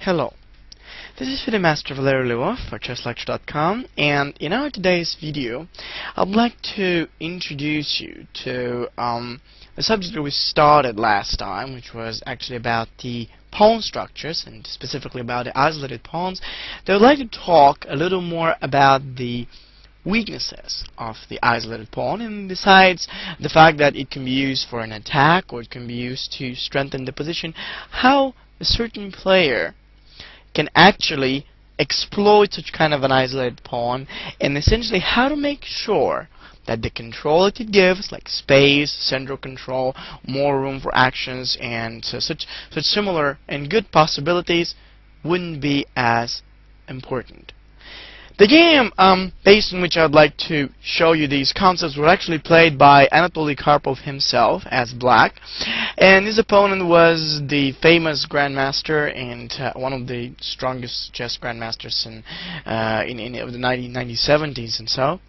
Hello, this is Video Master Valery Levov for ChessLecture.com, and in our today's video I'd like to introduce you to a subject that we started last time, which was actually about the pawn structures, and specifically about the isolated pawns. Though I'd like to talk a little more about the weaknesses of the isolated pawn, and besides the fact that it can be used for an attack or it can be used to strengthen the position, how a certain player can actually exploit such kind of an isolated pawn, and essentially how to make sure that the control that it gives, like space, central control, more room for actions, and such similar and good possibilities, wouldn't be as important. The game based on which I'd like to show you these concepts were actually played by Anatoly Karpov himself as black, and his opponent was the famous grandmaster and one of the strongest chess grandmasters in the 1970s and so.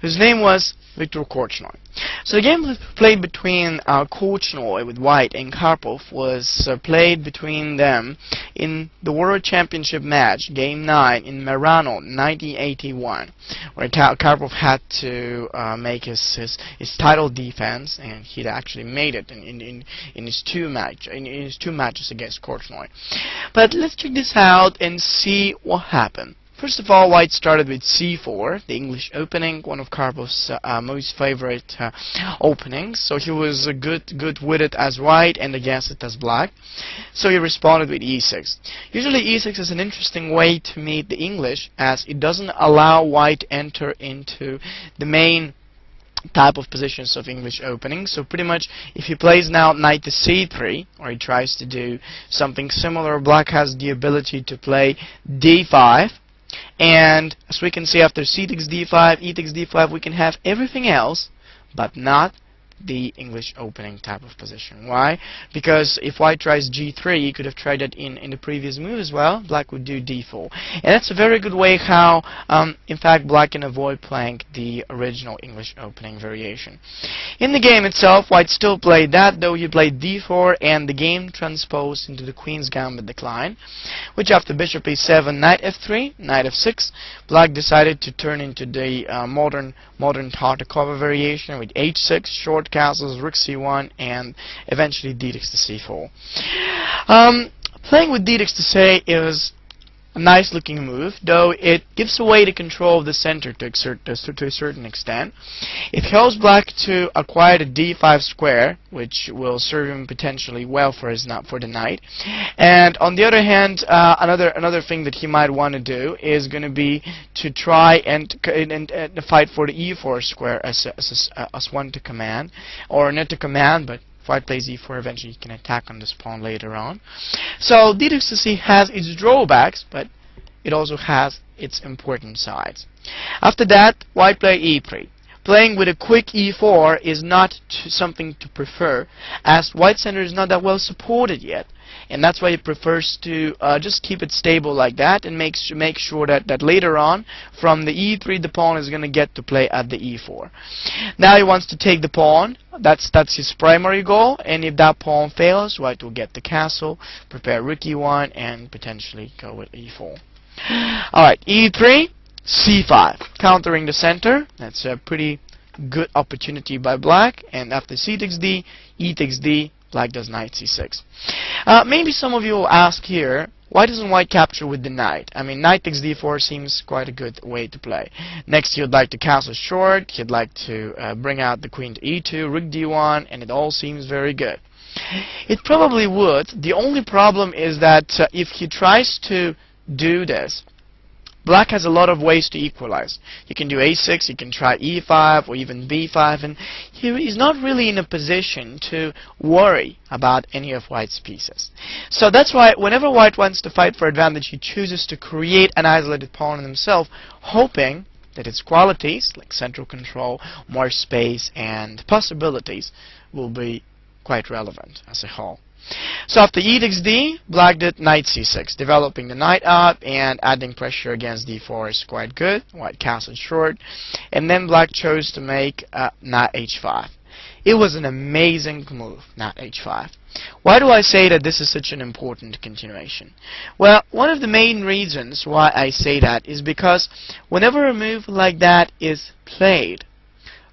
His name was Viktor Korchnoi. So the game was played between Korchnoi with white and Karpov was played between them in the World Championship match, Game 9 in Merano, 1981, where Karpov had to make his title defense, and he'd actually made it in his two matches against Korchnoi. But let's check this out and see what happened. First of all, white started with c4, the English opening, one of Karpov's most favorite openings. So he was good with it as white and against it as black. So he responded with e6. Usually e6 is an interesting way to meet the English, as it doesn't allow white to enter into the main type of positions of English opening. So pretty much if he plays now knight to c3, or he tries to do something similar, black has the ability to play d5. And as we can see, after c takes d5, e takes d5, we can have everything else, but not the English opening type of position. Why? Because if white tries g3, he could have tried that in the previous move as well. Black would do d4. And that's a very good way how, in fact, black can avoid playing the original English opening variation. In the game itself, white still played that, though he played d4, and the game transposed into the Queen's Gambit decline, which after bishop e7, knight f3, knight f6, black decided to turn into the modern Tartakova variation with h6, short castles, rook c1, and eventually d takes to c4. Playing with d takes to c is a nice looking move, though it gives away the control of the center to a certain extent. It helps black to acquire the d5 square, which will serve him potentially well for the knight. And on the other hand, another thing that he might want to do is going to be to try and fight for the e4 square as one to command, or not to command, but if white plays e4, eventually he can attack on this pawn later on. So d takes to c has its drawbacks, but it also has its important sides. After that, white play e3. Playing with a quick e4 is not something to prefer, as white center is not that well supported yet, and that's why he prefers to just keep it stable like that and make sure that later on from the e3 the pawn is going to get to play at the e4. Now he wants to take the pawn. That's his primary goal, and if that pawn fails, white will get the castle, prepare rook e1, and potentially go with e4. Alright, e3, c5, countering the center. That's a pretty good opportunity by black, and after c takes d, e takes d, black does knight c6. Maybe some of you will ask here, why doesn't white capture with the knight? I mean, knight takes d4 seems quite a good way to play. Next, he'd like to castle short, he'd like to bring out the queen to e2, rook d1, and it all seems very good. It probably would. The only problem is that if he tries to do this, black has a lot of ways to equalize. You can do a6, you can try e5 or even b5, and he's not really in a position to worry about any of white's pieces. So that's why whenever white wants to fight for advantage, he chooses to create an isolated pawn in himself, hoping that its qualities, like central control, more space, and possibilities, will be quite relevant as a whole. So after e takes d, black did knight c6, developing the knight up and adding pressure against d4 is quite good. White castled short, and then black chose to make knight h5. It was an amazing move, knight h5. Why do I say that this is such an important continuation? Well, one of the main reasons why I say that is because whenever a move like that is played,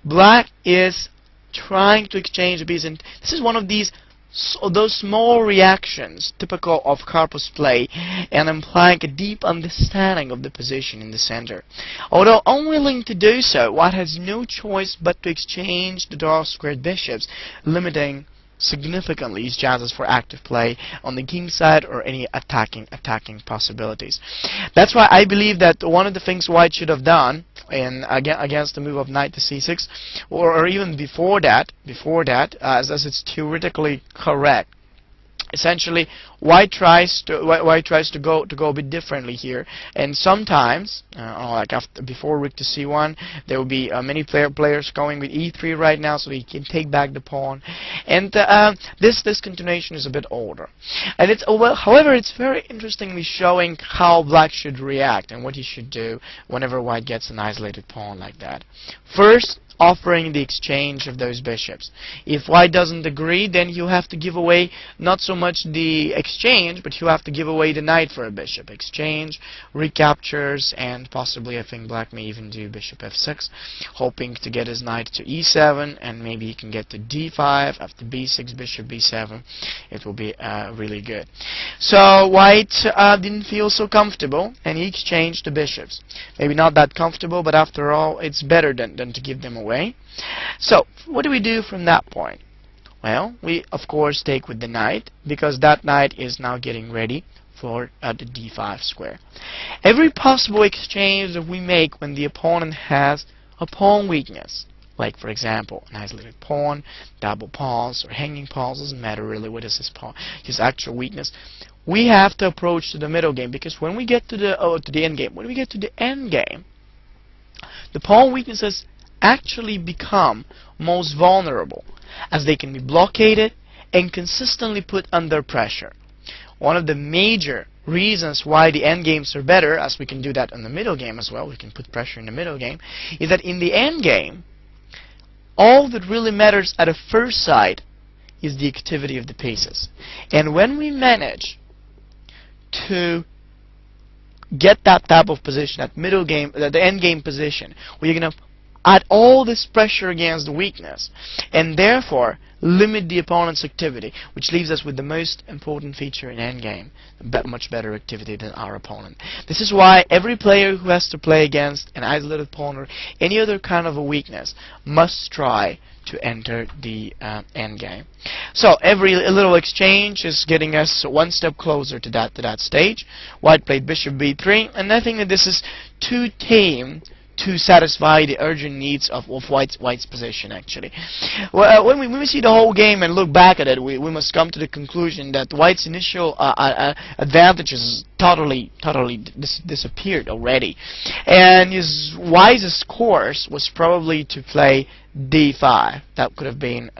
black is trying to exchange a piece, and this is one of those small reactions typical of Karpov's play and implying a deep understanding of the position in the center. Although unwilling to do so, white has no choice but to exchange the dark-squared bishops, limiting significantly his chances for active play on the king side or any attacking possibilities. That's why I believe that one of the things white should have done against the move of knight to c6, or even before that, as it's theoretically correct. Essentially, white tries to go a bit differently here, and sometimes, like before rook to c1, there will be many players going with e3 right now, so he can take back the pawn, and this continuation is a bit older, and however, it's very interestingly showing how black should react and what he should do whenever white gets an isolated pawn like that. First, offering the exchange of those bishops. If white doesn't agree, then you have to give away not so much the exchange, but you have to give away the knight for a bishop. Exchange, recaptures, and possibly I think black may even do bishop f6, hoping to get his knight to e7, and maybe he can get to d5 after b6, bishop b7. It will be really good. So white didn't feel so comfortable, and he exchanged the bishops. Maybe not that comfortable, but after all, it's better than to give them away. So, what do we do from that point? Well, we of course take with the knight, because that knight is now getting ready for the d5 square. Every possible exchange that we make when the opponent has a pawn weakness, like for example an isolated pawn, double pawns, or hanging pawns, doesn't matter really what is his actual weakness, we have to approach to the middle game, because when we get to the end game, the pawn weaknesses actually become most vulnerable, as they can be blockaded and consistently put under pressure. One of the major reasons why the endgames are better, as we can do that in the middle game as well, we can put pressure in the middle game, is that in the endgame, all that really matters at a first sight is the activity of the pieces. And when we manage to get that type of position, that middle game, the end game position, we're going to add all this pressure against the weakness, and therefore limit the opponent's activity, which leaves us with the most important feature in endgame, much better activity than our opponent. This is why every player who has to play against an isolated pawn or any other kind of a weakness must try to enter the endgame. So every little exchange is getting us one step closer to that stage. White played bishop b3, and I think that this is too tame to satisfy the urgent needs of white's position, actually. Well, when we see the whole game and look back at it, we must come to the conclusion that white's initial advantages totally disappeared already, and his wisest course was probably to play d5. That could have been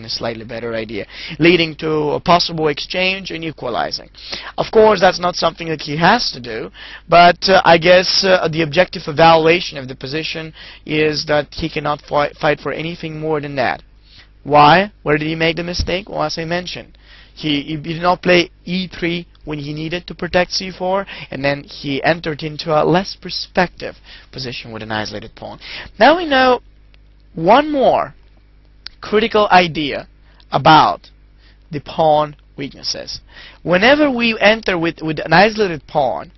a slightly better idea, leading to a possible exchange and equalizing. Of course, that's not something that he has to do, but I guess the objective evaluation of the position is that he cannot fight for anything more than that. Why? Where did he make the mistake? Well, as I mentioned, he did not play e3 when he needed to protect c4, and then he entered into a less perspective position with an isolated pawn. Now we know one more critical idea about the pawn weaknesses. Whenever we enter with an isolated pawn,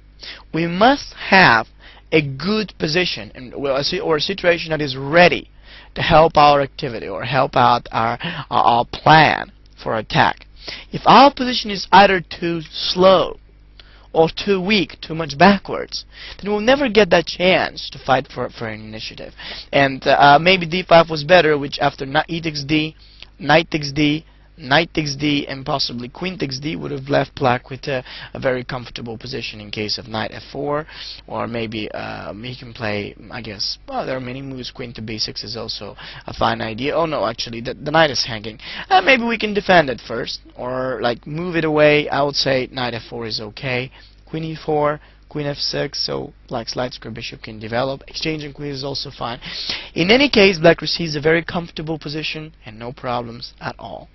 we must have a good position or a situation that is ready to help our activity or help out our plan for attack. If our position is either too slow or too weak, too much backwards, then we'll never get that chance to fight for an initiative. And maybe d5 was better, which after e takes d, knight takes d, knight takes d, and possibly queen takes d would have left black with a very comfortable position in case of knight f4, or maybe he can play, I guess, well, there are many moves. Queen to b6 is also a fine idea. Oh no, actually the knight is hanging. Maybe we can defend it first, or like move it away. I would say knight f4 is okay. Queen e4, queen f6, so black's light square bishop can develop. Exchanging queens is also fine. In any case, black receives a very comfortable position and no problems at all.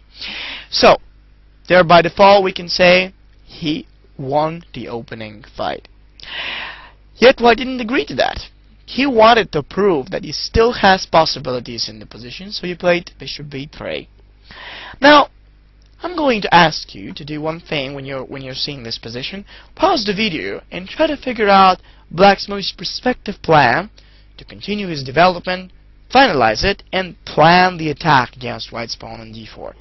So there by default we can say he won the opening fight. Yet white didn't agree to that. He wanted to prove that he still has possibilities in the position, so he played bishop b3. Now, I'm going to ask you to do one thing when you're seeing this position. Pause the video and try to figure out black's most prospective plan to continue his development, finalize it, and plan the attack against white's pawn on d4.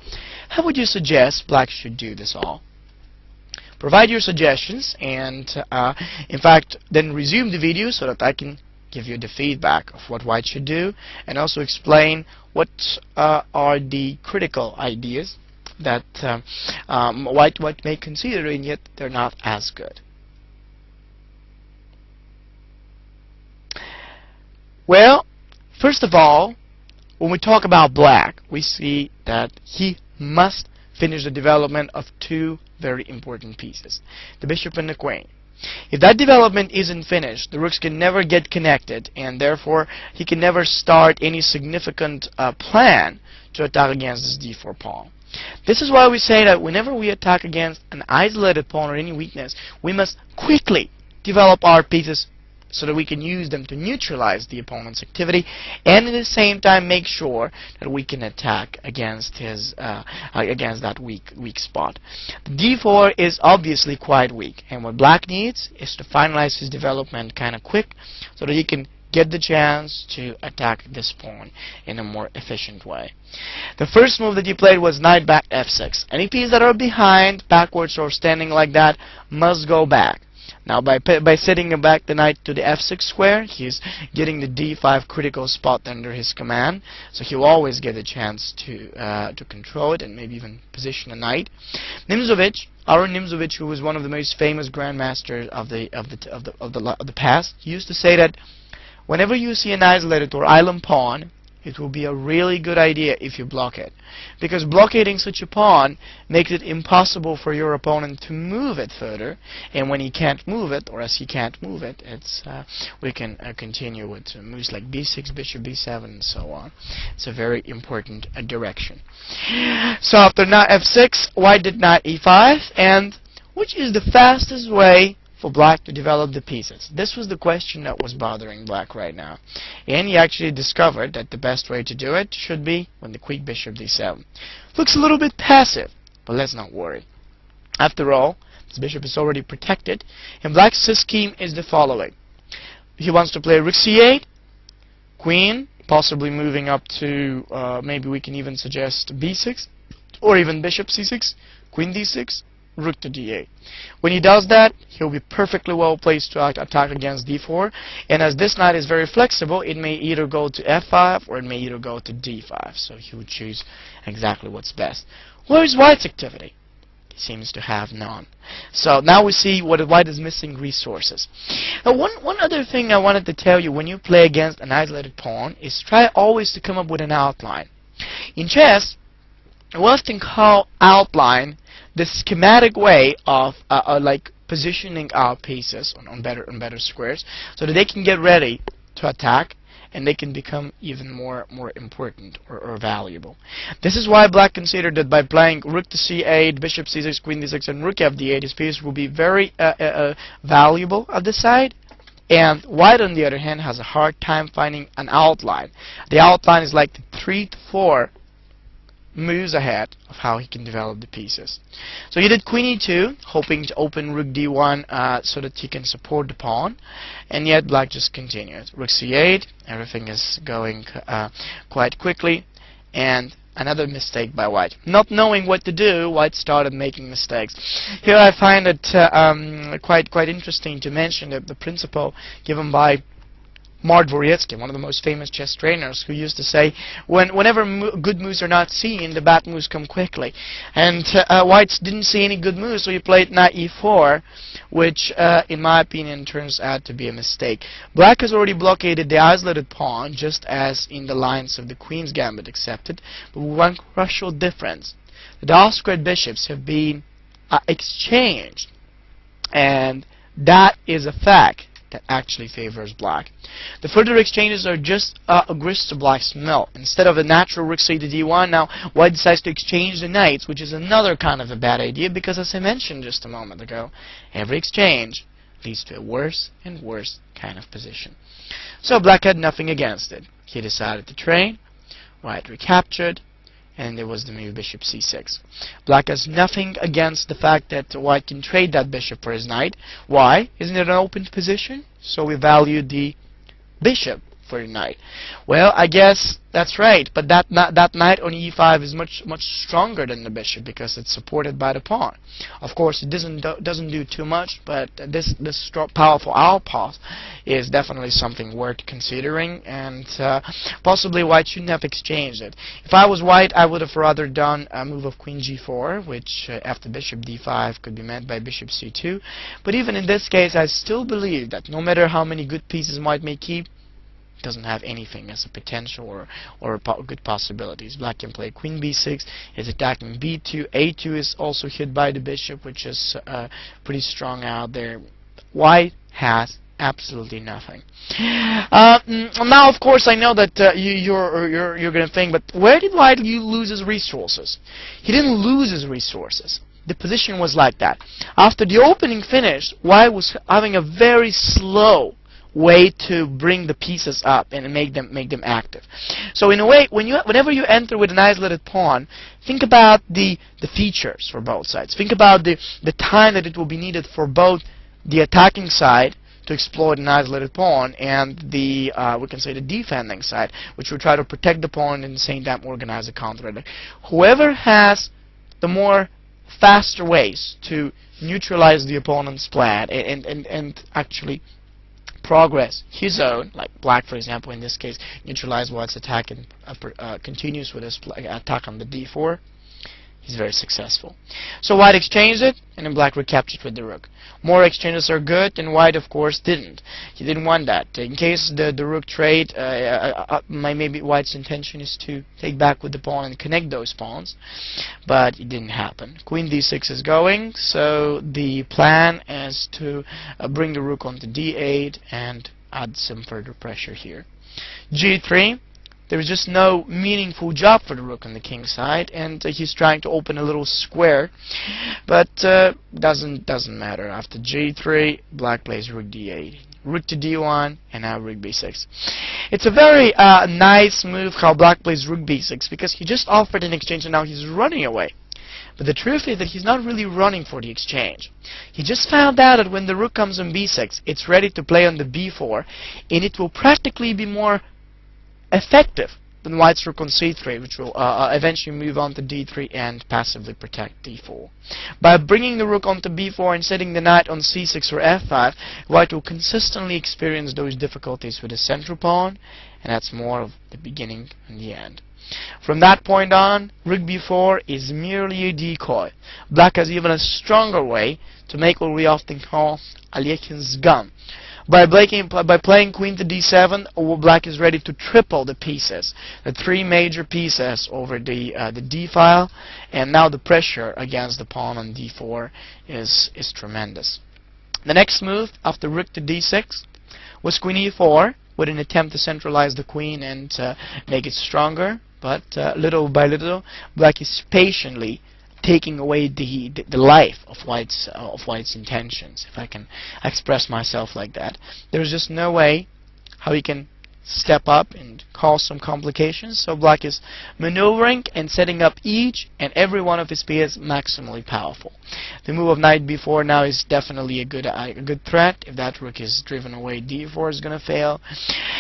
How would you suggest black should do this all? Provide your suggestions and in fact then resume the video so that I can give you the feedback of what white should do, and also explain what are the critical ideas that white may consider, and yet they're not as good. Well, first of all, when we talk about black, we see that he must finish the development of two very important pieces, the bishop and the queen. If that development isn't finished, the rooks can never get connected, and therefore he can never start any significant plan to attack against this d4 pawn. This is why we say that whenever we attack against an isolated pawn or any weakness, we must quickly develop our pieces so that we can use them to neutralize the opponent's activity, and at the same time make sure that we can attack against his against that weak spot. The d4 is obviously quite weak, and what black needs is to finalize his development kind of quick so that he can get the chance to attack this pawn in a more efficient way. The first move that he played was knight back f6. Any pieces that are behind, backwards, or standing like that must go back. Now by setting back the knight to the f6 square, he's getting the d5 critical spot under his command, so he'll always get a chance to control it and maybe even position a knight. Aaron Nimzovich, who was one of the most famous grandmasters of the past, used to say that whenever you see an isolated or island pawn, it will be a really good idea if you block it, because blockading such a pawn makes it impossible for your opponent to move it further, and when he can't move it, or as he can't move it, we can continue with moves like b6, bishop b7, and so on. It's a very important direction. So after knight f6, white did knight e5, and which is the fastest way for black to develop the pieces? This was the question that was bothering black right now, and he actually discovered that the best way to do it should be when the quick bishop d7. Looks a little bit passive, but let's not worry. After all, this bishop is already protected, and black's scheme is the following. He wants to play rook c8, queen, possibly moving up to maybe we can even suggest b6, or even bishop c6, queen d6, rook to d8. When he does that, he'll be perfectly well placed to attack against d4, and as this knight is very flexible, it may either go to f5 or it may either go to d5, so he would choose exactly what's best. Where is white's activity? He seems to have none. So now we see what white is missing: resources. Now one other thing I wanted to tell you when you play against an isolated pawn is try always to come up with an outline. In chess, we often call outline the schematic way of like positioning our pieces on better squares, so that they can get ready to attack and they can become even more important or valuable. This is why black considered that by playing rook to c8, bishop c6, queen d6, and rook fd8, his piece will be very valuable at the side. And white, on the other hand, has a hard time finding an outline. The outline is like the 3 to 4 moves ahead of how he can develop the pieces. So he did queen e2, hoping to open rook d1 so that he can support the pawn, and yet black just continued. Rook c8, everything is going quite quickly, and another mistake by white. Not knowing what to do, white started making mistakes. Here I find it quite interesting to mention that the principle given by Mark Dvoretsky, one of the most famous chess trainers, who used to say, whenever good moves are not seen, the bad moves come quickly. And white didn't see any good moves, so he played knight e4, which, in my opinion, turns out to be a mistake. Black has already blockaded the isolated pawn, just as in the lines of the Queen's Gambit accepted, but with one crucial difference. The dark squared bishops have been exchanged, and That is a fact that actually favors black. The further exchanges are just a grist to black's mill. Instead of the natural rook c to d1, now white decides to exchange the knights, which is another kind of a bad idea because, as I mentioned just a moment ago, every exchange leads to a worse and worse kind of position. So black had nothing against it. He decided to trade, white recaptured, and there was the move bishop c6. Black has nothing against the fact that white can trade that bishop for his knight. Why? Isn't it an open position? So we value the bishop for the knight. Well, I guess that's right, but that knight on e5 is much stronger than the bishop because it's supported by the pawn. Of course, it doesn't do too much, but this powerful outpost is definitely something worth considering, and possibly white shouldn't have exchanged it. If I was white, I would have rather done a move of queen g4, which after bishop d5 could be met by bishop c2. But even in this case, I still believe that no matter how many good pieces white may keep, doesn't have anything as a potential or good possibilities. Black can play queen b6, is attacking b2, a2 is also hit by the bishop, which is pretty strong out there. White has absolutely nothing. Now, of course, I know that you're going to think, but where did white lose his resources? He didn't lose his resources. The position was like that. After the opening finished, white was having a very slow way to bring the pieces up and make them active. So in a way, whenever you enter with an isolated pawn, think about the features for both sides. Think about the time that it will be needed for both the attacking side to exploit an isolated pawn and the we can say the defending side, which will try to protect the pawn and at the same time organize a counter-attack. Whoever has the more faster ways to neutralize the opponent's plan and actually progress his own, like black, for example, in this case, neutralize white's attack and continues with his attack on the d4, he's very successful. So white exchanged it, and then black recaptured with the rook. More exchanges are good, and white, of course, didn't. He didn't want that. In case the rook trade, maybe white's intention is to take back with the pawn and connect those pawns, but it didn't happen. Queen d6 is going, so the plan is to bring the rook onto d8 and add some further pressure here. g3. There is just no meaningful job for the rook on the king side, and he's trying to open a little square, but doesn't matter. After g3, black plays rook d8, rook to d1, and now rook b6. It's a very nice move how black plays rook b6 because he just offered an exchange and now he's running away. But the truth is that he's not really running for the exchange. He just found out that when the rook comes on b6, it's ready to play on the b4, and it will practically be more effective than white's rook on c3, which will eventually move on to d3 and passively protect d4. By bringing the rook onto b4 and setting the knight on c6 or f5, white will consistently experience those difficulties with his central pawn, and that's more of the beginning and the end. From that point on, rook b4 is merely a decoy. Black has even a stronger way to make what we often call Aleichen's gun. By playing queen to d7, black is ready to triple the pieces, the three major pieces over the d-file, and now the pressure against the pawn on d4 is tremendous. The next move after rook to d6 was queen e4, with an attempt to centralize the queen and make it stronger, but little by little, black is patiently taking away the life of white's intentions, if I can express myself like that. There's just no way how he can step up and cause some complications, so black is maneuvering and setting up each and every one of his pieces maximally powerful. The move of knight b4 now is definitely a good threat. If that rook is driven away, d4 is going to fail,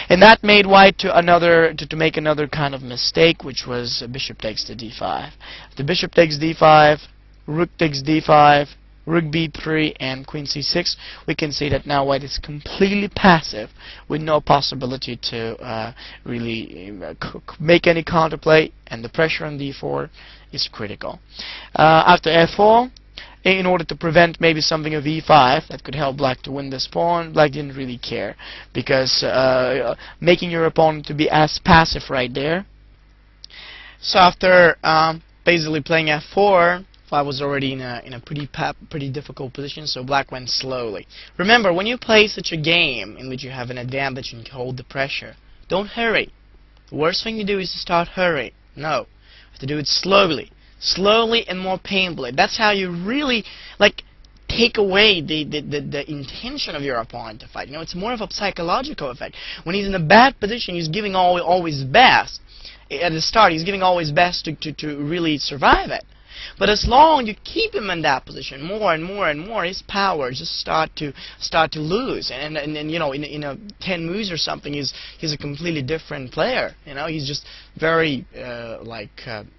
and that made white to make another kind of mistake, which was bishop takes to d5. The bishop takes d5, rook takes d5, rook b3, and queen c6. We can see that now white is completely passive with no possibility to really make any counterplay, and the pressure on d4 is critical. After f4, in order to prevent maybe something of e5 that could help black to win this pawn, black didn't really care, because making your opponent to be as passive right there. So after basically playing f4, White was already in a pretty difficult position, so black went slowly. Remember, when you play such a game in which you have an advantage and you hold the pressure, don't hurry. The worst thing to do is to start hurrying. No, you have to do it slowly, slowly and more painfully. That's how you really take away the intention of your opponent to fight. You know, it's more of a psychological effect. When he's in a bad position, he's giving always best. At the start, he's giving always best to really survive it. But as long as you keep him in that position more and more and more, his power just start to lose. And you know, in a 10 moves or something, he's a completely different player. You know, he's just very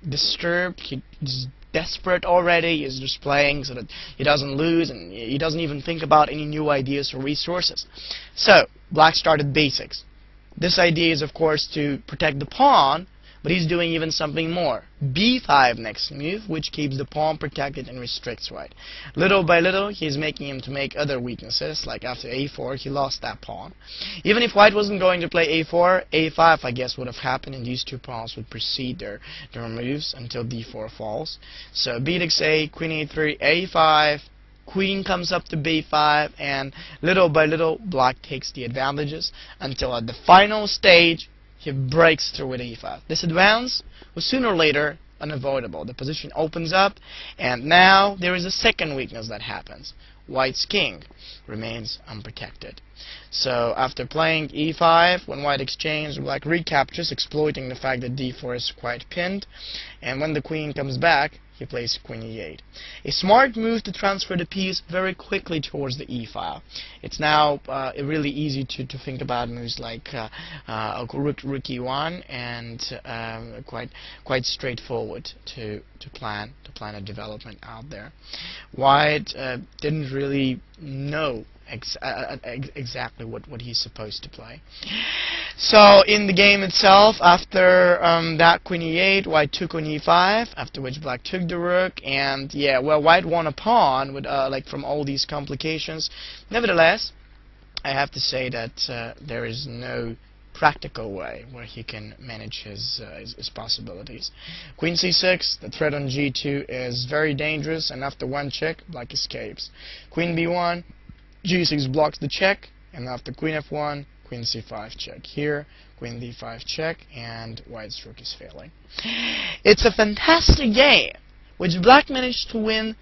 disturbed. He's desperate already. He's just playing so that he doesn't lose, and he doesn't even think about any new ideas or resources. So black started basics. This idea is, of course, to protect the pawn, but he's doing even something more. b5 next move, which keeps the pawn protected and restricts white. Little by little, he's making him to make other weaknesses, like after a4, he lost that pawn. Even if white wasn't going to play a4, a5, I guess, would have happened, and these two pawns would proceed their moves until d4 falls. So b takes a, queen e3, a5, queen comes up to b5, and little by little, black takes the advantages until at the final stage, he breaks through with e5. This advance was sooner or later unavoidable. The position opens up, and now there is a second weakness that happens. White's king remains unprotected. So after playing e5, when white exchanges, black recaptures, exploiting the fact that d4 is quite pinned, and when the queen comes back, he plays queen e8. A smart move to transfer the piece very quickly towards the e file. It's now really easy to think about moves like rook e1, and quite straightforward to plan a development out there. White didn't really know exactly what he's supposed to play. So in the game itself, after that queen e8, white took on e5, after which black took the rook, and yeah, well, white won a pawn with from all these complications. Nevertheless, I have to say that there is no practical way where he can manage his possibilities. Queen c6, the threat on g2 is very dangerous, and after one check, black escapes. Queen b1, g6 blocks the check, and after queen f1, queen c5 check. Here, queen d5 check, and white's rook is failing. It's a fantastic game, which black managed to win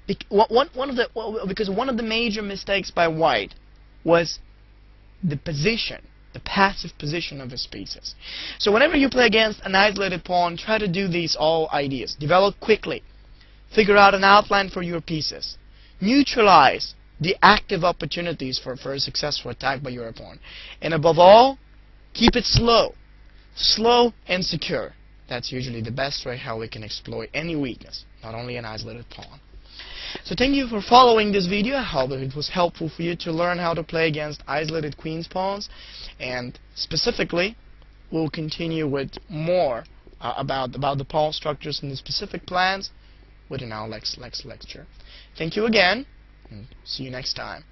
because one of the major mistakes by white was the position, the passive position of his pieces. So whenever you play against an isolated pawn, try to do these all ideas. Develop quickly. Figure out an outline for your pieces. Neutralize the active opportunities for a successful attack by your opponent. And above all, keep it slow. Slow and secure. That's usually the best way how we can exploit any weakness, not only an isolated pawn. So thank you for following this video. I hope it was helpful for you to learn how to play against isolated queen's pawns. And specifically, we'll continue with more about the pawn structures and the specific plans within our next lecture. Thank you again, and see you next time.